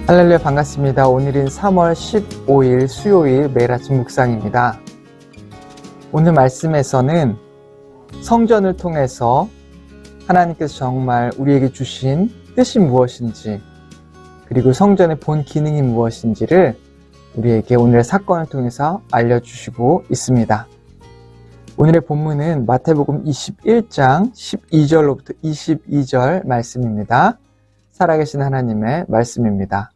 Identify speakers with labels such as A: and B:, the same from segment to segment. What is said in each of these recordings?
A: 할렐루야, 반갑습니다. 오늘은 3월 15일 수요일 매일 아침 묵상입니다. 오늘 말씀에서는 성전을 통해서 하나님께서 정말 우리에게 주신 뜻이 무엇인지, 그리고 성전의 본 기능이 무엇인지를 우리에게 오늘의 사건을 통해서 알려주시고 있습니다. 오늘의 본문은 마태복음 21장 12절로부터 22절 말씀입니다. 살아계신 하나님의 말씀입니다.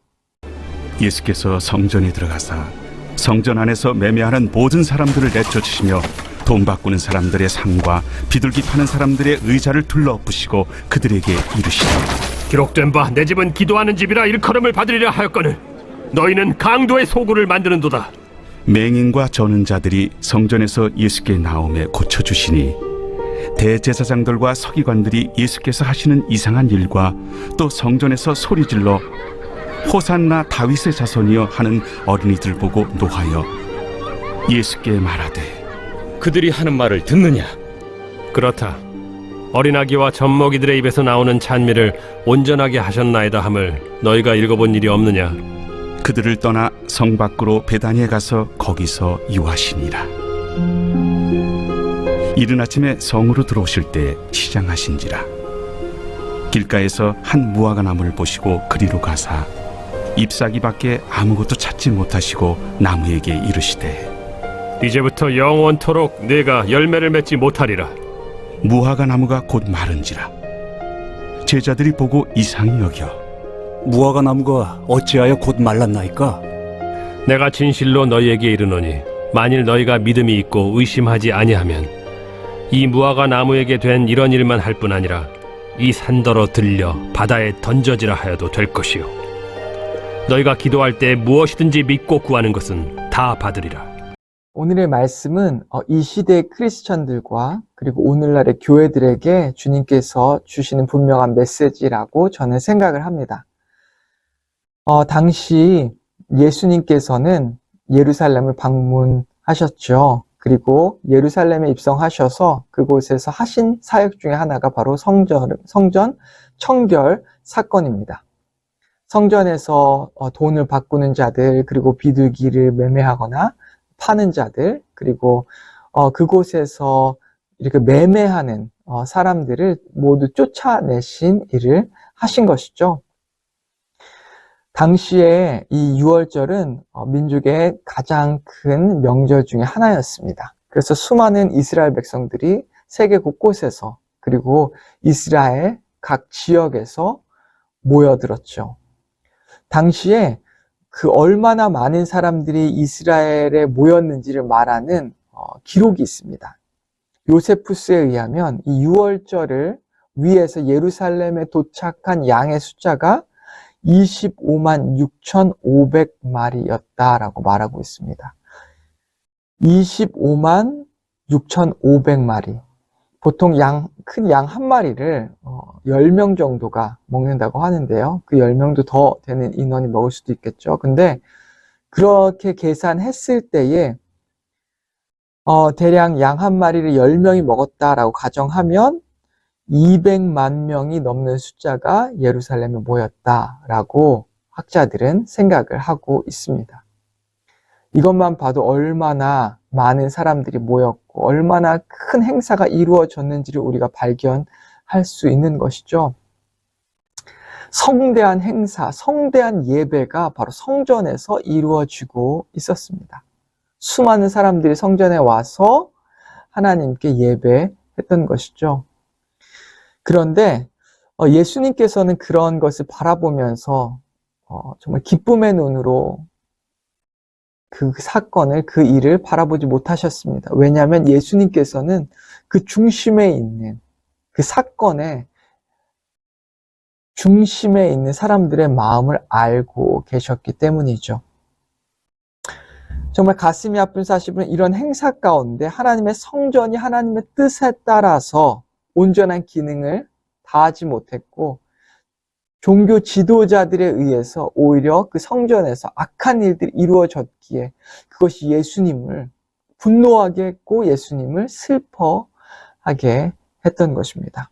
B: 예수께서 성전에 들어가사 성전 안에서 매매하는 모든 사람들을 내쫓으시며 돈 바꾸는 사람들의 상과 비둘기 파는 사람들의 의자를 둘러엎으시고 그들에게 이르시되,
C: 기록된 바 내 집은 기도하는 집이라 일컬음을 받으리라 하였거늘 너희는 강도의 소굴을 만드는도다.
B: 맹인과 저는 자들이 성전에서 예수께 나오매 고쳐주시니 대제사장들과 서기관들이 예수께서 하시는 이상한 일과 또 성전에서 소리질러 호산나 다윗의 자손이여 하는 어린이들 보고 노하여 예수께 말하되,
D: 그들이 하는 말을 듣느냐?
C: 그렇다. 어린아기와 젖먹이들의 입에서 나오는 찬미를 온전하게 하셨나이다 함을 너희가 읽어본 일이 없느냐?
B: 그들을 떠나 성 밖으로 베다니에 가서 거기서 유하시니라. 이른 아침에 성으로 들어오실 때 시장하신지라. 길가에서 한 무화과 나무를 보시고 그리로 가사 잎사귀밖에 아무것도 찾지 못하시고 나무에게 이르시되,
C: 이제부터 영원토록 네가 열매를 맺지 못하리라.
B: 무화과 나무가 곧 마른지라. 제자들이 보고 이상히 여겨
D: 무화과 나무가 어찌하여 곧 말랐나이까?
C: 내가 진실로 너희에게 이르노니 만일 너희가 믿음이 있고 의심하지 아니하면 이 무화과 나무에게 된 이런 일만 할 뿐 아니라 이 산더러 들려 바다에 던져지라 하여도 될 것이요 너희가 기도할 때 무엇이든지 믿고 구하는 것은 다 받으리라.
A: 오늘의 말씀은 이 시대의 크리스천들과 그리고 오늘날의 교회들에게 주님께서 주시는 분명한 메시지라고 저는 생각을 합니다. 당시 예수님께서는 예루살렘을 방문하셨죠. 그리고 예루살렘에 입성하셔서 그곳에서 하신 사역 중에 하나가 바로 성전 청결 사건입니다. 성전에서 돈을 바꾸는 자들, 그리고 비둘기를 매매하거나 파는 자들, 그리고 그곳에서 이렇게 매매하는 사람들을 모두 쫓아내신 일을 하신 것이죠. 당시에 이 유월절은 민족의 가장 큰 명절 중에 하나였습니다. 그래서 수많은 이스라엘 백성들이 세계 곳곳에서, 그리고 이스라엘 각 지역에서 모여들었죠. 당시에 그 얼마나 많은 사람들이 이스라엘에 모였는지를 말하는 기록이 있습니다. 요세푸스에 의하면 이 유월절을 위해서 예루살렘에 도착한 양의 숫자가 25만 6,500마리였다라고 말하고 있습니다. 25만 6,500마리. 보통 큰 양 한 마리를 10명 정도가 먹는다고 하는데요. 그 10명도 더 되는 인원이 먹을 수도 있겠죠. 근데 그렇게 계산했을 때에 대략 양 한 마리를 10명이 먹었다라고 가정하면 200만 명이 넘는 숫자가 예루살렘에 모였다라고 학자들은 생각을 하고 있습니다. 이것만 봐도 얼마나 많은 사람들이 모였고 얼마나 큰 행사가 이루어졌는지를 우리가 발견할 수 있는 것이죠. 성대한 행사, 성대한 예배가 바로 성전에서 이루어지고 있었습니다. 수많은 사람들이 성전에 와서 하나님께 예배했던 것이죠. 그런데 예수님께서는 그런 것을 바라보면서 정말 기쁨의 눈으로 그 사건을, 그 일을 바라보지 못하셨습니다. 왜냐하면 예수님께서는 그 중심에 있는, 그 사건의 중심에 있는 사람들의 마음을 알고 계셨기 때문이죠. 정말 가슴이 아픈 사실은 이런 행사 가운데 하나님의 성전이 하나님의 뜻에 따라서 온전한 기능을 다하지 못했고, 종교 지도자들에 의해서 오히려 그 성전에서 악한 일들이 이루어졌기에 그것이 예수님을 분노하게 했고 예수님을 슬퍼하게 했던 것입니다.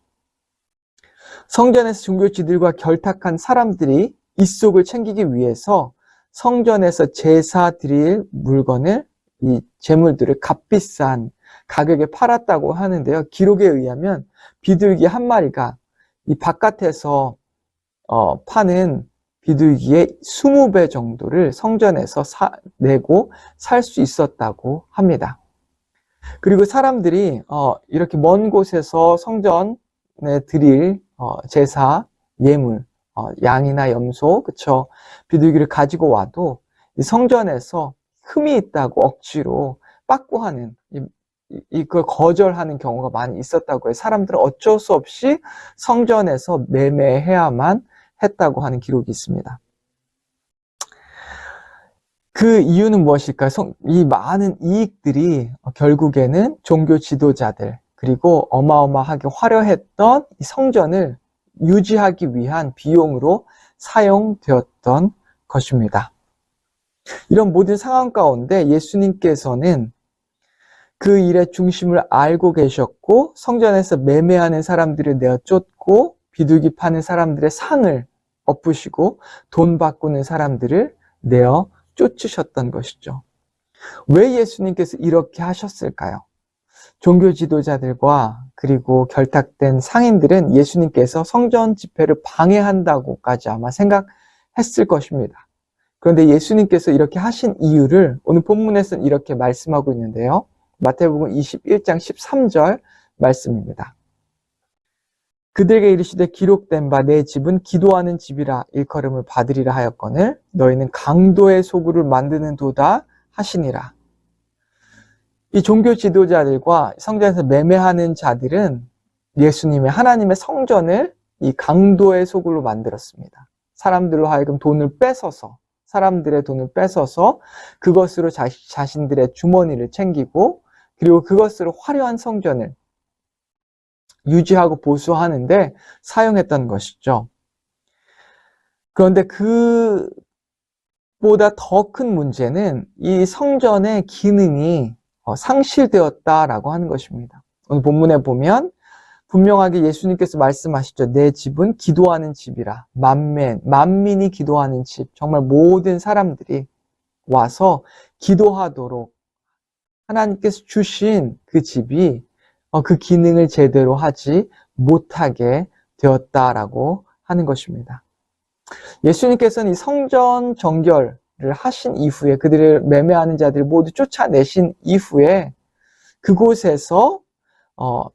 A: 성전에서 종교 지도자들과 결탁한 사람들이 이속을 챙기기 위해서 성전에서 제사 드릴 물건을, 이 제물들을 값비싼 가격에 팔았다고 하는데요. 기록에 의하면 비둘기 한 마리가 이 바깥에서 파는 비둘기의 20배 정도를 성전에서 내고 살 수 있었다고 합니다. 그리고 사람들이 이렇게 먼 곳에서 성전에 드릴 제사, 예물, 양이나 염소, 그쵸? 비둘기를 가지고 와도 이 성전에서 흠이 있다고 억지로 빠꾸하는, 이걸 거절하는 경우가 많이 있었다고 해요. 사람들은 어쩔 수 없이 성전에서 매매해야만 했다고 하는 기록이 있습니다. 그 이유는 무엇일까요? 이 많은 이익들이 결국에는 종교 지도자들, 그리고 어마어마하게 화려했던 이 성전을 유지하기 위한 비용으로 사용되었던 것입니다. 이런 모든 상황 가운데 예수님께서는 그 일의 중심을 알고 계셨고, 성전에서 매매하는 사람들을 내어 쫓고, 비둘기 파는 사람들의 상을 엎으시고, 돈 바꾸는 사람들을 내어 쫓으셨던 것이죠. 왜 예수님께서 이렇게 하셨을까요? 종교 지도자들과 그리고 결탁된 상인들은 예수님께서 성전 집회를 방해한다고까지 아마 생각했을 것입니다. 그런데 예수님께서 이렇게 하신 이유를 오늘 본문에서는 이렇게 말씀하고 있는데요. 마태복음 21장 13절 말씀입니다. 그들에게 이르시되 기록된 바 내 집은 기도하는 집이라 일컬음을 받으리라 하였거늘 너희는 강도의 소굴을 만드는 도다 하시니라. 이 종교 지도자들과 성전에서 매매하는 자들은 예수님의 하나님의 성전을 이 강도의 소굴로 만들었습니다. 사람들로 하여금 사람들의 돈을 뺏어서 그것으로 자신들의 주머니를 챙기고, 그리고 그것으로 화려한 성전을 유지하고 보수하는데 사용했던 것이죠. 그런데 그보다 더 큰 문제는 이 성전의 기능이 상실되었다라고 하는 것입니다. 오늘 본문에 보면 분명하게 예수님께서 말씀하시죠. 내 집은 기도하는 집이라. 만민이 기도하는 집. 정말 모든 사람들이 와서 기도하도록 하나님께서 주신 그 집이 그 기능을 제대로 하지 못하게 되었다라고 하는 것입니다. 예수님께서는 이 성전 정결을 하신 이후에, 그들을 매매하는 자들을 모두 쫓아내신 이후에 그곳에서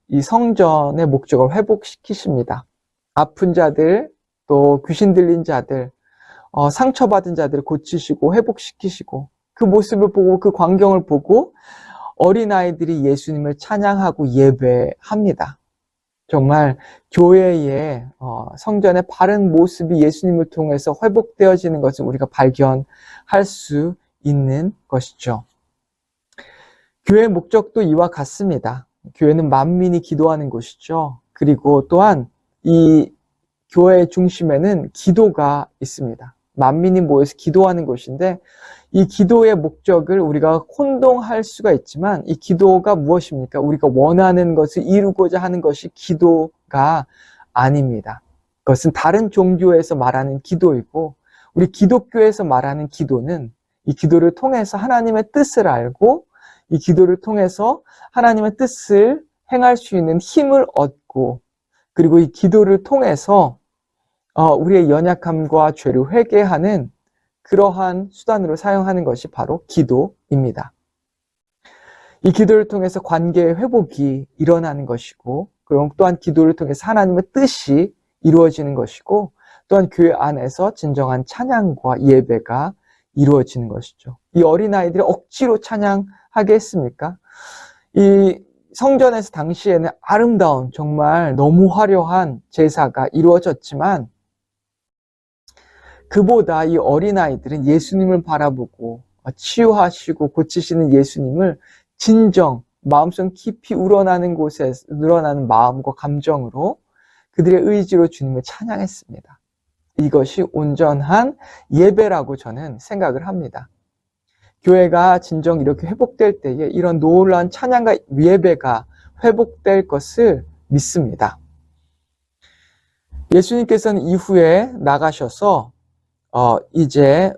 A: 이 성전의 목적을 회복시키십니다. 아픈 자들, 또 귀신 들린 자들, 상처받은 자들을 고치시고 회복시키시고, 그 모습을 보고, 그 광경을 보고 어린아이들이 예수님을 찬양하고 예배합니다. 정말 교회의 성전의 바른 모습이 예수님을 통해서 회복되어지는 것을 우리가 발견할 수 있는 것이죠. 교회의 목적도 이와 같습니다. 교회는 만민이 기도하는 곳이죠. 그리고 또한 이 교회의 중심에는 기도가 있습니다. 만민이 모여서 기도하는 곳인데, 이 기도의 목적을 우리가 혼동할 수가 있지만, 이 기도가 무엇입니까? 우리가 원하는 것을 이루고자 하는 것이 기도가 아닙니다. 그것은 다른 종교에서 말하는 기도이고, 우리 기독교에서 말하는 기도는 이 기도를 통해서 하나님의 뜻을 알고, 이 기도를 통해서 하나님의 뜻을 행할 수 있는 힘을 얻고, 그리고 이 기도를 통해서 우리의 연약함과 죄를 회개하는 그러한 수단으로 사용하는 것이 바로 기도입니다. 이 기도를 통해서 관계의 회복이 일어나는 것이고, 그럼 또한 기도를 통해서 하나님의 뜻이 이루어지는 것이고, 또한 교회 안에서 진정한 찬양과 예배가 이루어지는 것이죠. 이 어린아이들이 억지로 찬양하게 했습니까? 이 성전에서 당시에는 아름다운, 정말 너무 화려한 제사가 이루어졌지만, 그보다 이 어린아이들은 예수님을 바라보고 치유하시고 고치시는 예수님을 진정 마음속 깊이 우러나는 곳에 우러나는 마음과 감정으로 그들의 의지로 주님을 찬양했습니다. 이것이 온전한 예배라고 저는 생각을 합니다. 교회가 진정 이렇게 회복될 때에 이런 놀라운 찬양과 예배가 회복될 것을 믿습니다. 예수님께서는 이후에 나가셔서 이제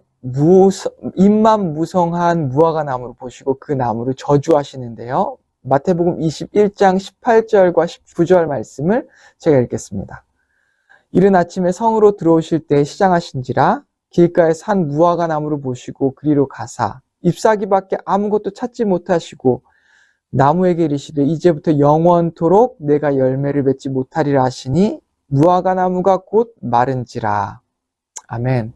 A: 잎만 무성한 무화과 나무를 보시고 그 나무를 저주하시는데요. 마태복음 21장 18절과 19절 말씀을 제가 읽겠습니다. 이른 아침에 성으로 들어오실 때 시장하신지라 길가에 산 무화과 나무를 보시고 그리로 가사 잎사귀밖에 아무것도 찾지 못하시고 나무에게 이르시되 이제부터 영원토록 내가 열매를 맺지 못하리라 하시니 무화과 나무가 곧 마른지라. 아멘.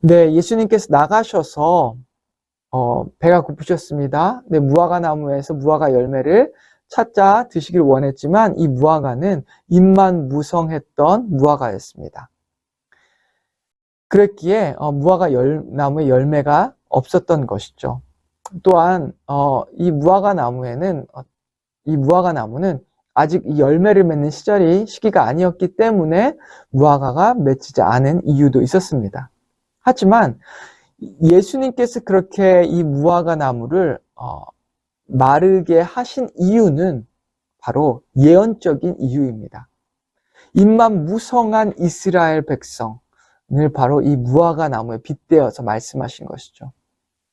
A: 네, 예수님께서 나가셔서 배가 고프셨습니다. 네, 무화과 나무에서 무화과 열매를 찾자 드시길 원했지만 이 무화과는 잎만 무성했던 무화과였습니다. 그랬기에 무화과 나무에 열매가 없었던 것이죠. 또한 이 무화과 나무는 아직 이 열매를 맺는 시기가 아니었기 때문에 무화과가 맺히지 않은 이유도 있었습니다. 하지만 예수님께서 그렇게 이 무화과 나무를 마르게 하신 이유는 바로 예언적인 이유입니다. 잎만 무성한 이스라엘 백성을 바로 이 무화과 나무에 빗대어서 말씀하신 것이죠.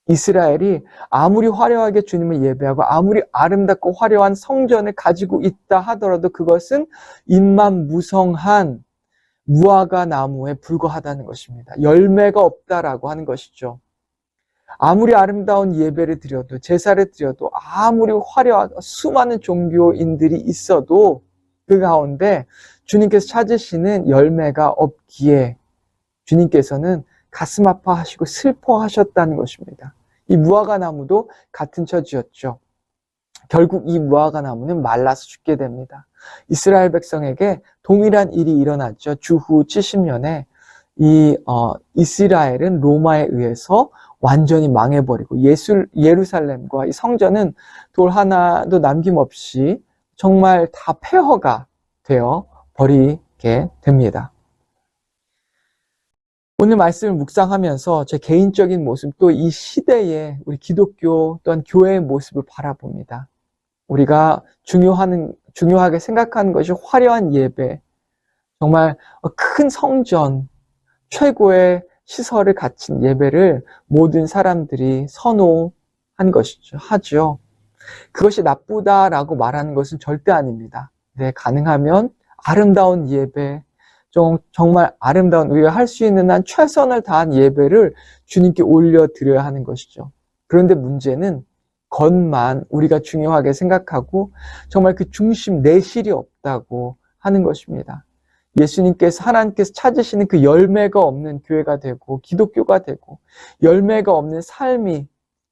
A: 이스라엘이 아무리 화려하게 주님을 예배하고 아무리 아름답고 화려한 성전을 가지고 있다 하더라도 그것은 잎만 무성한 무화과 나무에 불과하다는 것입니다. 열매가 없다라고 하는 것이죠. 아무리 아름다운 예배를 드려도 제사를 드려도 아무리 화려하고 수많은 종교인들이 있어도 그 가운데 주님께서 찾으시는 열매가 없기에 주님께서는 가슴 아파하시고 슬퍼하셨다는 것입니다. 이 무화과 나무도 같은 처지였죠. 결국 이 무화과 나무는 말라서 죽게 됩니다. 이스라엘 백성에게 동일한 일이 일어났죠. 주후 70년에 이스라엘은 로마에 의해서 완전히 망해버리고 예루살렘과 이 성전은 돌 하나도 남김없이 정말 다 폐허가 되어 버리게 됩니다. 오늘 말씀을 묵상하면서 제 개인적인 모습 또 이 시대의 우리 기독교 또한 교회의 모습을 바라봅니다. 우리가 중요하게 생각하는 것이 화려한 예배, 정말 큰 성전, 최고의 시설을 갖춘 예배를 모든 사람들이 선호한 것이죠. 하죠. 그것이 나쁘다라고 말하는 것은 절대 아닙니다. 네, 가능하면 아름다운 예배, 정말 아름다운 우리가 할 수 있는 한 최선을 다한 예배를 주님께 올려드려야 하는 것이죠. 그런데 문제는 것만 우리가 중요하게 생각하고 정말 그 중심 내실이 없다고 하는 것입니다. 예수님께서 하나님께서 찾으시는 그 열매가 없는 교회가 되고 기독교가 되고 열매가 없는 삶이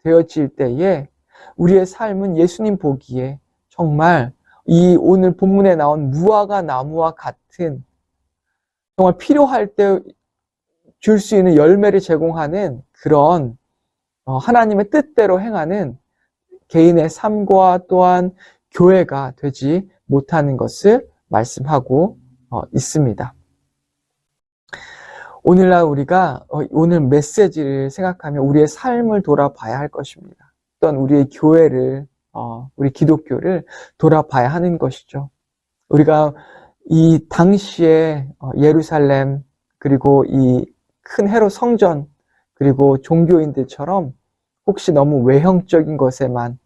A: 되어질 때에 우리의 삶은 예수님 보기에 정말 이 오늘 본문에 나온 무화과 나무와 같은 정말 필요할 때 줄 수 있는 열매를 제공하는 그런 하나님의 뜻대로 행하는 개인의 삶과 또한 교회가 되지 못하는 것을 말씀하고 있습니다. 오늘날 우리가 오늘 메시지를 생각하며 우리의 삶을 돌아봐야 할 것입니다. 또한 우리의 교회를 우리 기독교를 돌아봐야 하는 것이죠. 우리가 이 당시에 예루살렘 그리고 이 큰 헤롯 성전 그리고 종교인들처럼 혹시 너무 외형적인 것에만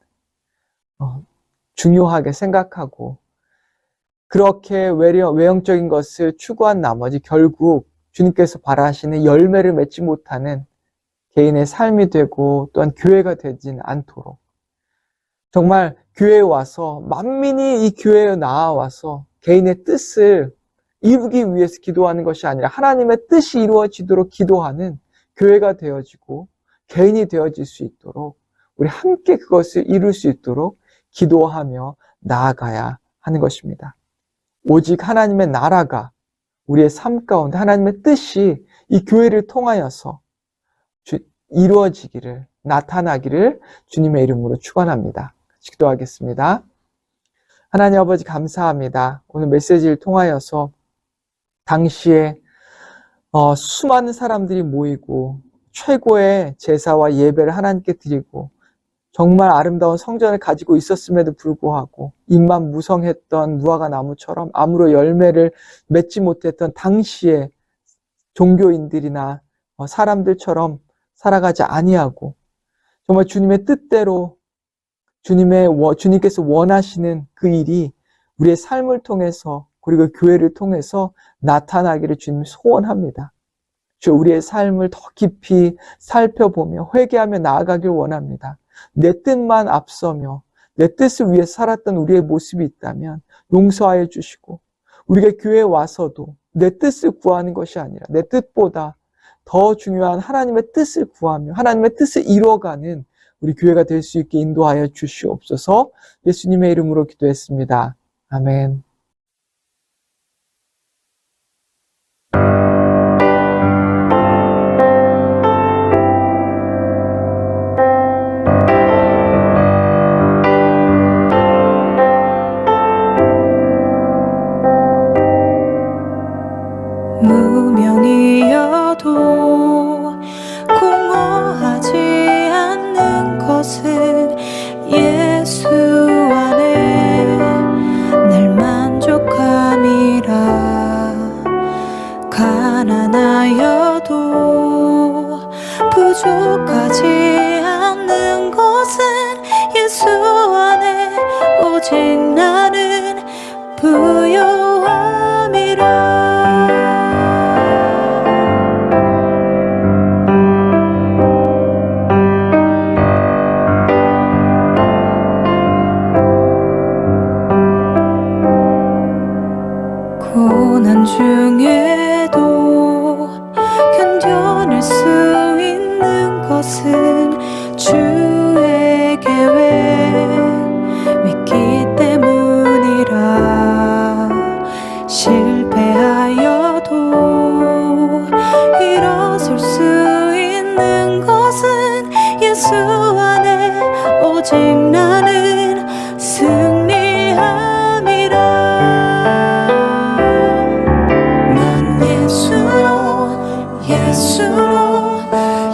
A: 중요하게 생각하고 그렇게 외형적인 것을 추구한 나머지 결국 주님께서 바라시는 열매를 맺지 못하는 개인의 삶이 되고 또한 교회가 되지는 않도록 정말 교회에 와서 만민이 이 교회에 나와서 개인의 뜻을 이루기 위해서 기도하는 것이 아니라 하나님의 뜻이 이루어지도록 기도하는 교회가 되어지고 개인이 되어질 수 있도록 우리 함께 그것을 이룰 수 있도록 기도하며 나아가야 하는 것입니다. 오직 하나님의 나라가 우리의 삶 가운데 하나님의 뜻이 이 교회를 통하여서 이루어지기를 나타나기를 주님의 이름으로 축원합니다. 기도하겠습니다. 하나님 아버지 감사합니다. 오늘 메시지를 통하여서 당시에 수많은 사람들이 모이고 최고의 제사와 예배를 하나님께 드리고 정말 아름다운 성전을 가지고 있었음에도 불구하고 잎만 무성했던 무화과 나무처럼 아무런 열매를 맺지 못했던 당시의 종교인들이나 사람들처럼 살아가지 아니하고 정말 주님의 뜻대로 주님께서 원하시는 그 일이 우리의 삶을 통해서 그리고 교회를 통해서 나타나기를 주님 소원합니다. 주 우리의 삶을 더 깊이 살펴보며 회개하며 나아가길 원합니다. 내 뜻만 앞서며 내 뜻을 위해 살았던 우리의 모습이 있다면 용서하여 주시고 우리가 교회에 와서도 내 뜻을 구하는 것이 아니라 내 뜻보다 더 중요한 하나님의 뜻을 구하며 하나님의 뜻을 이루어가는 우리 교회가 될 수 있게 인도하여 주시옵소서. 예수님의 이름으로 기도했습니다. 아멘.
E: 무명이어도 공허하지 않는 것은 예수 안에 늘 만족함이라. 가난하여도 부족하지 않는 것은 예수 안에 오직 나는 부요함이라. 고난 중에도 견뎌낼 수 있는 것은 주의 계획 믿기 때문이라. 실패하여도 일어설 수 있는 것은 예수 안에 오직 나는 승리함이라.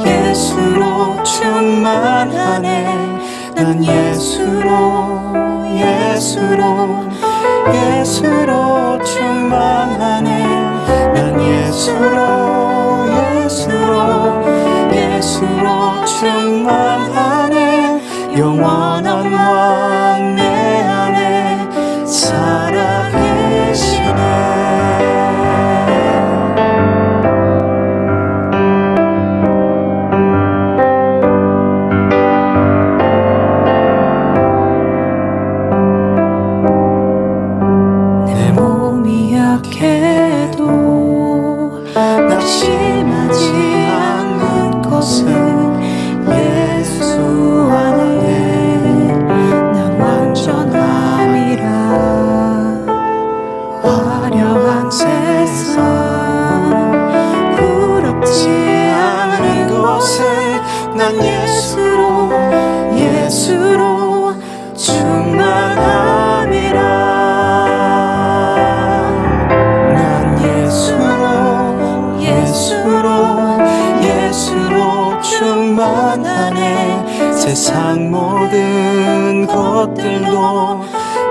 E: 예수로 충만하네. 난 예수로 충만하네. 난 예수로 충만하네. 영원한 왕 내 안에 살아계시네. 낙심하지 않는 것은 예수 안에 난 완전함이라. 화려한 세상 부럽지 않은 것은 난 예수로 충만함이라. 예수로 충만하네. 세상 모든 것들도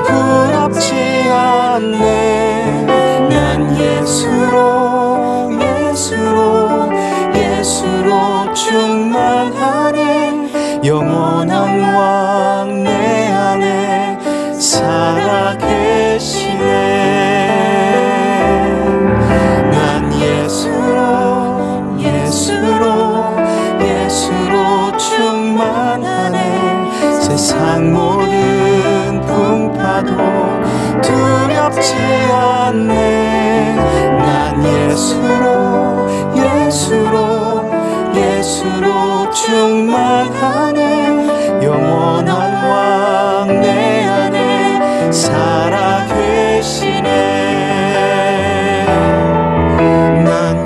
E: 부럽지 않네. 난 예수로 충만하네. 영원한 왕 내 안에 살아계시네. 난 예수로 충만하네. 세상 모든 풍파도 두렵지 않네. 난 예수로 충만하네. 영원한 왕 내 안에 살아계시네. 난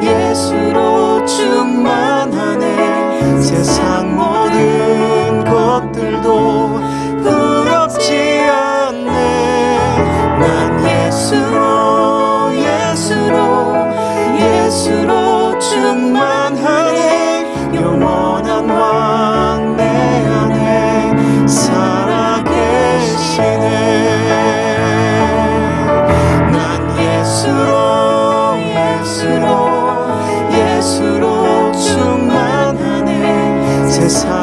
E: 예수로 충만하네. 세상 모든 것들도 부럽지 않네. 난 예수로 충만하네. 영원한 왕 내 안에 살아계시네. 난 예수로 세상